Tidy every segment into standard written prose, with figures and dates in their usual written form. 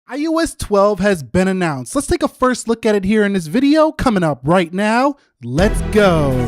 iOS 12 has been announced. Let's take a first look at it here in this video coming up right now. Let's go.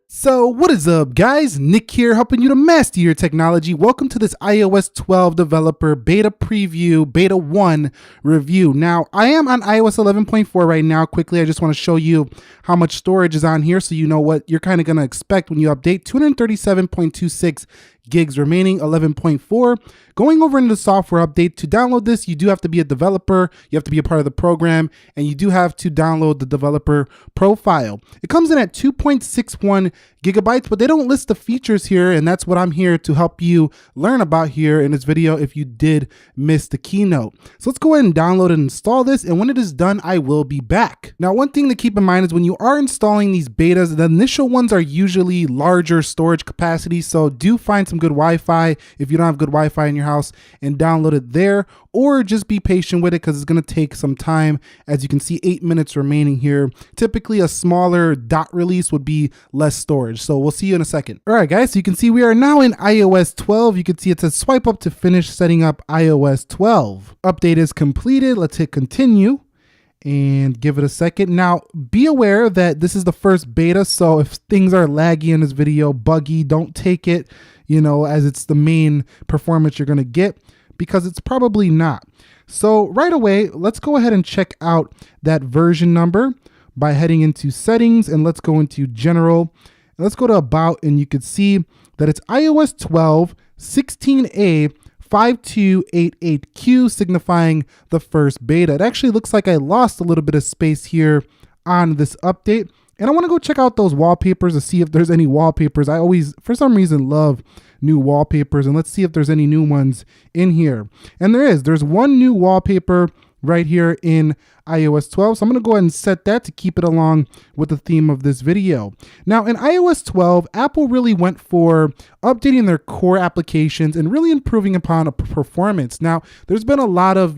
So what is up guys, Nick here helping you to master your technology. Welcome to this iOS 12 developer beta preview, beta 1 review. Now I am on iOS 11.4 right now. Quickly, I just want to show you how much storage is on here so you know what you're kind of going to expect when you update. 237.26 gigs remaining, 11.4. Going over into the software update, to download this, you do have to be a developer, you have to be a part of the program, and you do have to download the developer profile. It comes in at 2.61 gigabytes, but they don't list the features here, and that's what I'm here to help you learn about here in this video if you did miss the keynote. So let's go ahead and download and install this, and when it is done, I will be back. Now, one thing to keep in mind is when you are installing these betas, the initial ones are usually larger storage capacity, so do find some good Wi-Fi if you don't have good Wi-Fi in your house and download it there, or just be patient with it because it's going to take some time. As you can see, 8 minutes remaining here. Typically a smaller dot release would be less storage, so we'll see you in a second. All right guys, so you can see we are now in iOS 12. You can see it says swipe up to finish setting up iOS 12. Update is completed. Let's hit continue and give it a second. Now, be aware that this is the first beta, so if things are laggy in this video, buggy, don't take it, as it's the main performance you're gonna get, because it's probably not. So right away, let's go ahead and check out that version number by heading into settings, and let's go into general. And let's go to about, and you can see that it's iOS 12 16A 5288Q, signifying the first beta. It actually looks like I lost a little bit of space here on this update. And I want to go check out those wallpapers to see if there's any wallpapers. I always, for some reason, love new wallpapers. And let's see if there's any new ones in here. And there's one new wallpaper right here in iOS 12. So I'm going to go ahead and set that to keep it along with the theme of this video. Now in iOS 12, Apple really went for updating their core applications and really improving upon performance. Now there's been a lot of,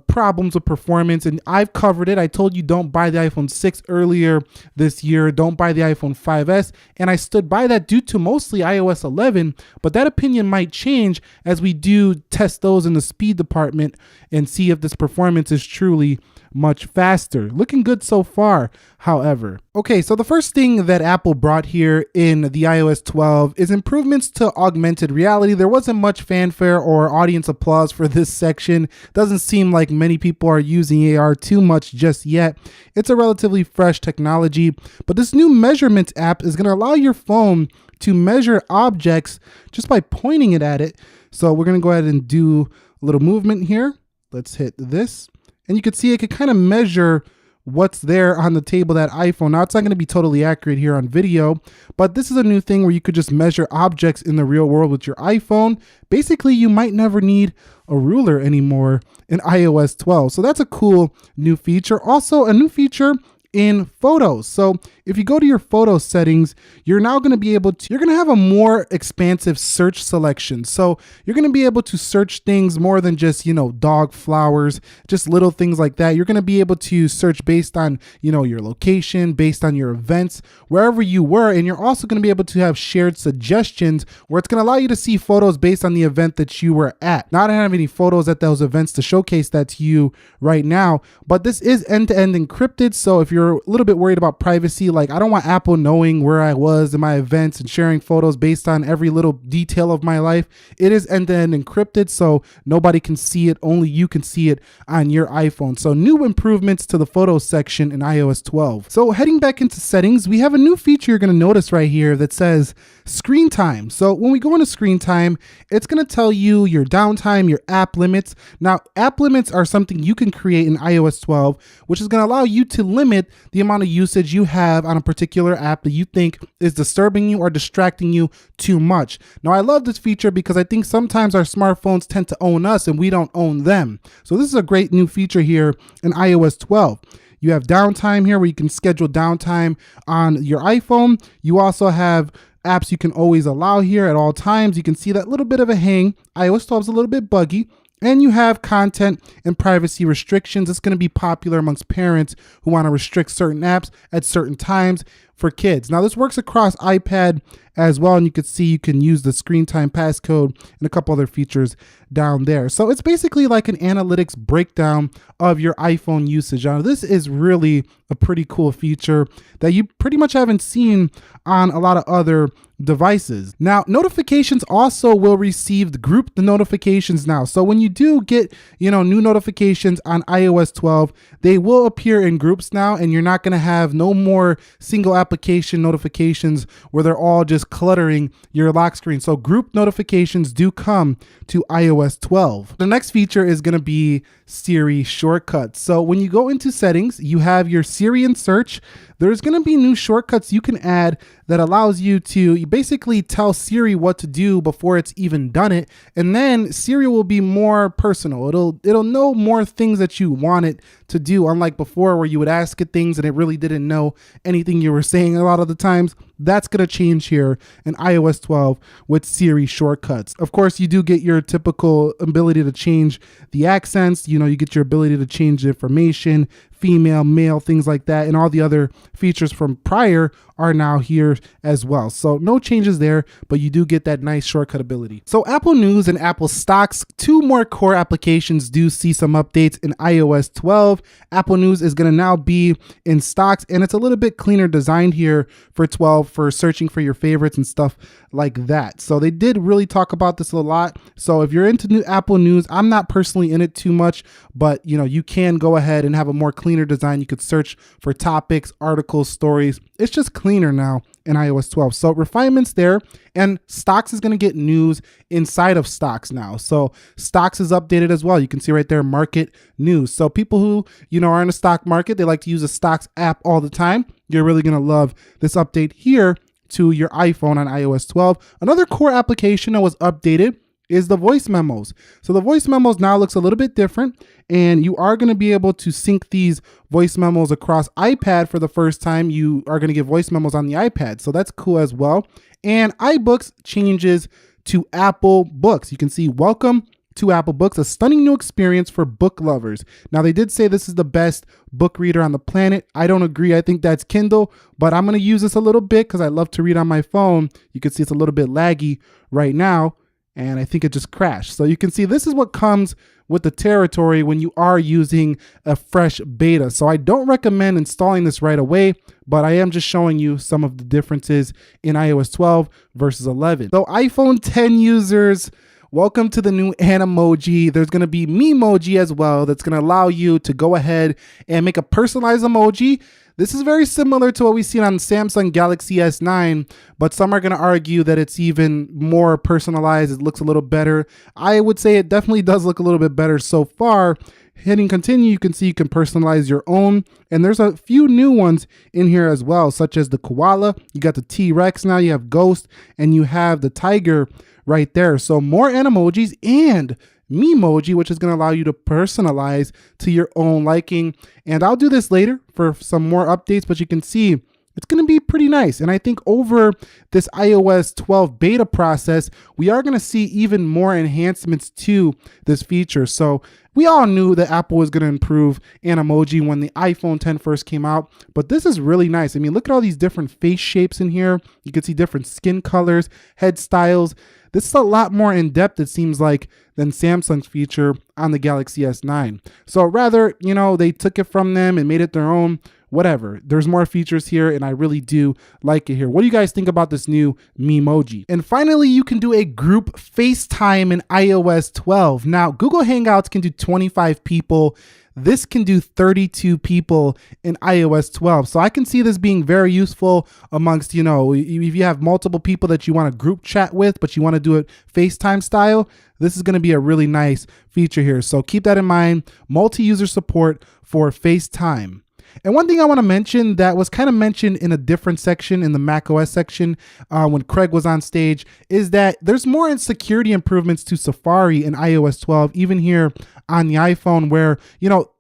problems with performance, and I've covered it. I told you don't buy the iPhone 6 earlier this year. Don't buy the iPhone 5S. And I stood by that due to mostly iOS 11, but that opinion might change as we do test those in the speed department and see if this performance is truly much faster. Looking good so far, however. Okay, so the first thing that Apple brought here in the iOS 12 is improvements to augmented reality. There wasn't much fanfare or audience applause for this section. Doesn't seem like many people are using AR too much just yet. It's a relatively fresh technology, but this new measurements app is going to allow your phone to measure objects just by pointing it at it. So we're going to go ahead and do a little movement here. Let's hit this. And you can see it could kind of measure what's there on the table, that iPhone. Now, it's not going to be totally accurate here on video, but this is a new thing where you could just measure objects in the real world with your iPhone. Basically, you might never need a ruler anymore in iOS 12. So that's a cool new feature. Also, a new feature in photos. So if you go to your photo settings, you're now going to be able to, you're going to have a more expansive search selection. So you're going to be able to search things more than just, dog flowers, just little things like that. You're going to be able to search based on, your location, based on your events, wherever you were. And you're also going to be able to have shared suggestions where it's going to allow you to see photos based on the event that you were at. Now, I don't have any photos at those events to showcase that to you right now, but this is end-to-end encrypted. So if you're a little bit worried about privacy, like I don't want Apple knowing where I was in my events and sharing photos based on every little detail of my life. It is end-to-end encrypted, so nobody can see it. Only you can see it on your iPhone. So new improvements to the photos section in iOS 12. So heading back into settings, we have a new feature you're going to notice right here that says screen time. So when we go into screen time, it's going to tell you your downtime, your app limits. Now, app limits are something you can create in iOS 12, which is going to allow you to limit the amount of usage you have on a particular app that you think is disturbing you or distracting you too much. Now, I love this feature because I think sometimes our smartphones tend to own us and we don't own them. So this is a great new feature here in iOS 12. You have downtime here where you can schedule downtime on your iPhone. You also have apps you can always allow here at all times. You can see that little bit of a hang. iOS 12 is a little bit buggy. And you have content and privacy restrictions. It's going to be popular amongst parents who want to restrict certain apps at certain times. for kids. Now this works across iPad as well, and you can see you can use the screen time passcode and a couple other features down there. So it's basically like an analytics breakdown of your iPhone usage. Now this is really a pretty cool feature that you pretty much haven't seen on a lot of other devices. Now, notifications also will receive the group the notifications now. So when you do get, new notifications on iOS 12, they will appear in groups now, and you're not going to have no more single application notifications where they're all just cluttering your lock screen. So group notifications do come to iOS 12. The next feature is going to be Siri shortcuts. So when you go into settings, you have your Siri and search. There's going to be new shortcuts you can add that allows you to basically tell Siri what to do before it's even done it. And then Siri will be more personal. It'll know more things that you want it to do, unlike before where you would ask it things and it really didn't know anything you were saying a lot of the times. That's going to change here in iOS 12 with Siri shortcuts. Of course, you do get your typical ability to change the accents. You get your ability to change the information, female, male, things like that. And all the other features from prior are now here as well. So no changes there, but you do get that nice shortcut ability. So Apple News and Apple Stocks, two more core applications do see some updates in iOS 12. Apple News is going to now be in Stocks, and it's a little bit cleaner designed here for 12 for searching for your favorites and stuff like that. So they did really talk about this a lot. So if you're into new Apple News, I'm not personally in it too much, but you can go ahead and have a more cleaner design. You could search for topics, articles, stories. It's just cleaner now in iOS 12. So refinements there, and Stocks is going to get news inside of Stocks now. So Stocks is updated as well. You can see right there, market news. So people who, are in the stock market, they like to use a Stocks app all the time. You're really going to love this update here to your iPhone on iOS 12. Another core application that was updated is the voice memos. So the voice memos now looks a little bit different, and you are going to be able to sync these voice memos across iPad for the first time. You are going to get voice memos on the iPad. So that's cool as well. And iBooks changes to Apple Books. You can see welcome to Apple Books, a stunning new experience for book lovers. Now, they did say this is the best book reader on the planet. I don't agree. I think that's Kindle, but I'm going to use this a little bit because I love to read on my phone. You can see it's a little bit laggy right now, and I think it just crashed. So you can see this is what comes with the territory when you are using a fresh beta. So I don't recommend installing this right away, but I am just showing you some of the differences in iOS 12 versus 11. So iPhone 10 users, welcome to the new Animoji. There's going to be Memoji as well. That's going to allow you to go ahead and make a personalized emoji. This is very similar to what we've seen on Samsung Galaxy S9, but some are going to argue that it's even more personalized. It looks a little better. I would say it definitely does look a little bit better so far. Hitting continue, you can see you can personalize your own, and there's a few new ones in here as well, such as the koala. You got the T-Rex now, you have Ghost, and you have the tiger right there. So more Animojis and Memoji, which is going to allow you to personalize to your own liking. And I'll do this later for some more updates, but you can see it's going to be pretty nice. And I think over this iOS 12 beta process, we are going to see even more enhancements to this feature. So we all knew that Apple was going to improve Animoji when the iPhone 10 first came out, but this is really nice. I mean, look at all these different face shapes in here. You can see different skin colors, head styles. This is a lot more in-depth, it seems like, than Samsung's feature on the Galaxy S9. So rather, they took it from them and made it their own. Whatever. There's more features here, and I really do like it here. What do you guys think about this new Memoji? And finally, you can do a group FaceTime in iOS 12. Now, Google Hangouts can do 25 people. This can do 32 people in iOS 12. So I can see this being very useful amongst, if you have multiple people that you want to group chat with, but you want to do it FaceTime style, this is going to be a really nice feature here. So keep that in mind. Multi-user support for FaceTime. And one thing I want to mention that was kind of mentioned in a different section in the macOS section when Craig was on stage is that there's more security improvements to Safari in iOS 12, even here on the iPhone where,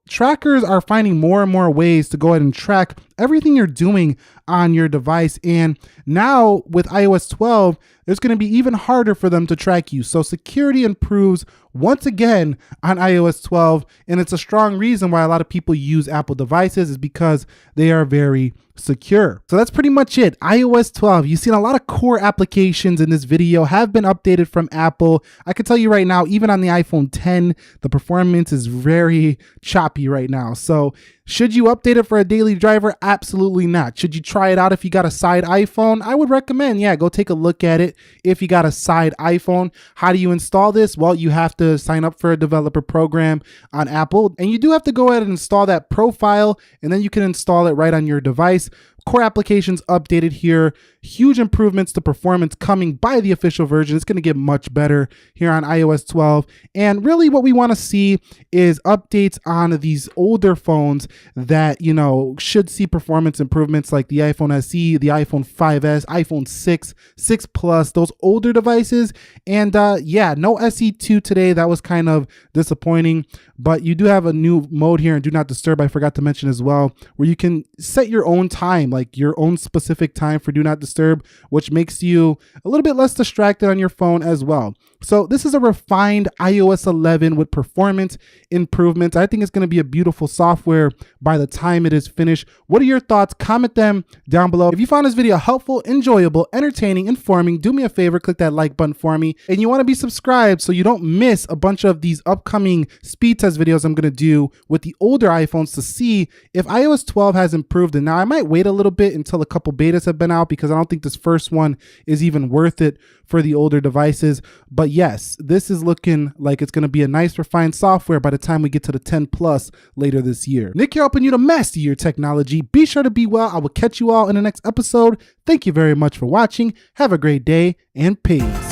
trackers are finding more and more ways to go ahead and track everything you're doing on your device. And now with iOS 12, it's going to be even harder for them to track you. So security improves once again on iOS 12. And it's a strong reason why a lot of people use Apple devices, is because they are very secure. So that's pretty much it. iOS 12, you've seen a lot of core applications in this video have been updated from Apple. I can tell you right now, even on the iPhone 10, the performance is very choppy right now. So should you update it for a daily driver? Absolutely not. Should you try it out if you got a side iPhone? I would recommend, yeah, go take a look at it if you got a side iPhone. How do you install this? Well, you have to sign up for a developer program on Apple, and you do have to go ahead and install that profile, and then you can install it right on your device. Core applications updated here. Huge improvements to performance coming by the official version. It's going to get much better here on iOS 12. And really what we want to see is updates on these older phones that, you know, should see performance improvements, like the iPhone SE, the iPhone 5S, iPhone 6, 6 Plus, those older devices. And yeah, no SE2 today. That was kind of disappointing, but you do have a new mode here in Do Not Disturb, I forgot to mention as well, where you can set your own time, like your own specific time for Do Not Disturb, which makes you a little bit less distracted on your phone as well. So this is a refined iOS 11 with performance improvements. I think it's going to be a beautiful software by the time it is finished. What are your thoughts? Comment them down below. If you found this video helpful, enjoyable, entertaining, informing, do me a favor, click that like button for me. And you want to be subscribed so you don't miss a bunch of these upcoming speed test videos I'm going to do with the older iPhones to see if iOS 12 has improved. And now I might wait a little bit until a couple betas have been out, because I don't think this first one is even worth it for the older devices. But yes, this is looking like it's going to be a nice refined software by the time we get to the 10 Plus later this year. Nick here, helping you to master your technology. Be sure to be well. I will catch you all in the next episode. Thank you very much for watching. Have a great day, and peace.